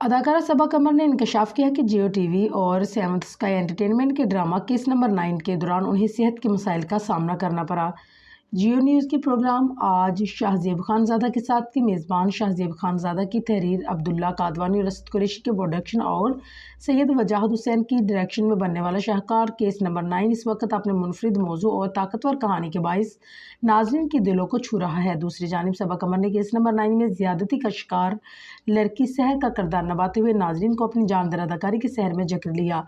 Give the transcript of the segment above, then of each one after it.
اداکارہ صبا قمر نے انکشاف کیا کہ جیو ٹی وی اور سیونتھ اسکائی انٹرٹینمنٹ کے ڈرامہ کیس نمبر 9 کے دوران انہیں صحت کے مسائل کا سامنا کرنا پڑا۔ جیو نیوز کے پروگرام آج شاہ زیب خان زادہ کے ساتھ کی میزبان شاہ زیب خان زادہ کی تحریر، عبداللہ قادوانی اور رشد قریشی کے پروڈکشن اور سید وجاہت حسین کی ڈائریکشن میں بننے والا شاہکار کیس نمبر 9 اس وقت اپنے منفرد موضوع اور طاقتور کہانی کے باعث ناظرین کے دلوں کو چھو رہا ہے۔ دوسری جانب صبا قمر نے کیس نمبر 9 میں زیادتی کا شکار لڑکی سحر کا کردار نبھاتے ہوئے ناظرین کو اپنی جاندار اداکاری کے سحر میں جکڑ لیا۔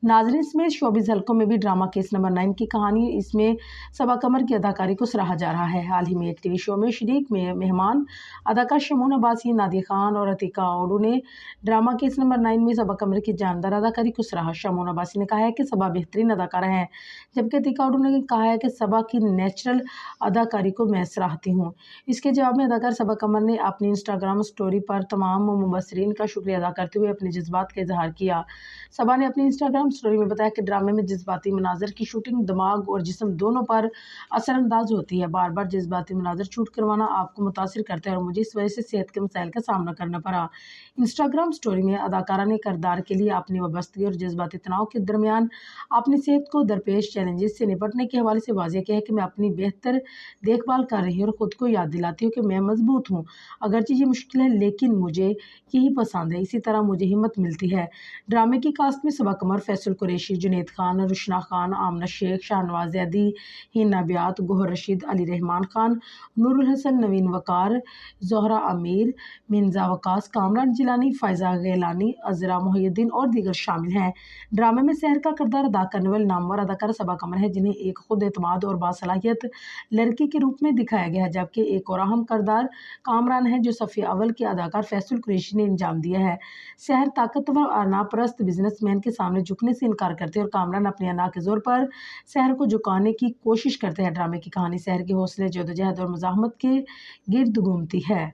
ناظرین سمیت شوبز حلقوں میں بھی ڈرامہ کیس نمبر 9 کی کہانی، اس میں صبا قمر کی اداکاری کو سراہا جا رہا ہے۔ حال ہی میں ایک ٹی وی شو میں شریک مہمان اداکار شمون عباسی، نادیہ خان اور عتیقہ اوڈو نے ڈرامہ کیس نمبر 9 میں صبا قمر کی جاندار اداکاری کو سراہا۔ شمون عباسی نے کہا ہے کہ صبا بہترین اداکارہ ہیں، جبکہ عتیقہ اوڈو نے کہا ہے کہ صبا کی نیچرل اداکاری کو میں سراہتی ہوں۔ اس کے جواب میں اداکار صبا قمر نے اپنی انسٹاگرام سٹوری پر تمام مبصرین کا شکریہ ادا کرتے ہوئے اپنے جذبات کا اظہار کیا۔ صبا نے اپنی انسٹاگرام سٹوری میں بتایا کہ ڈرامے میں جذباتی مناظر کی شوٹنگ دماغ اور جسم دونوں پر اثر انداز ہوتی ہے۔ بار بار جذباتی مناظر شوٹ کروانا آپ کو متاثر کرتا ہے اور مجھے اس وجہ سے صحت کے مسائل کا سامنا کرنا پڑا۔ انسٹاگرام سٹوری میں اداکارہ نے کردار کے لیے اپنی وابستگی اور جذباتی تناؤ کے درمیان اپنی صحت کو درپیش چیلنجز سے نپٹنے کے حوالے سے واضح کیا ہے کہ میں اپنی بہتر دیکھ بھال کر رہی ہوں اور خود کو یاد دلاتی ہوں کہ میں مضبوط ہوں۔ اگرچہ یہ مشکل ہے لیکن مجھے یہی پسند ہے، اسی طرح مجھے ہمت ملتی ہے۔ ڈرامے کی کاسٹ میں صبا قمر، فیصل قریشی، جنید خان، رشنا خان، آمنہ شیخ، شاہنواز زیدی، ہینا بیات، گوہر رشید، علی رحمان خان، نور الحسن، نوین وقار، زہرہ امیر، منزا وقاص، کامران جیلانی، فائزہ گیلانی، عذرا محی الدین اور دیگر شامل ہیں۔ ڈرامے میں سحر کا کردار ادا کرنے والی نامور اداکارہ صبا قمر ہے، جنہیں ایک خود اعتماد اور باصلاحیت لڑکی کے روپ میں دکھایا گیا ہے، جبکہ ایک اور اہم کردار کامران ہے جو صف اول کے اداکار فیصل قریشی نے انجام دیا ہے۔ سحر طاقتور اور انا پرست بزنس مین کے سامنے جھکنے سے انکار کرتے ہیں اور کامران اپنی انا کے زور پر سحر کو جھکانے کی کوشش کرتے ہیں۔ ڈرامے کی کہانی سحر کے حوصلے، جدوجہد اور مزاحمت کے گرد گھومتی ہے۔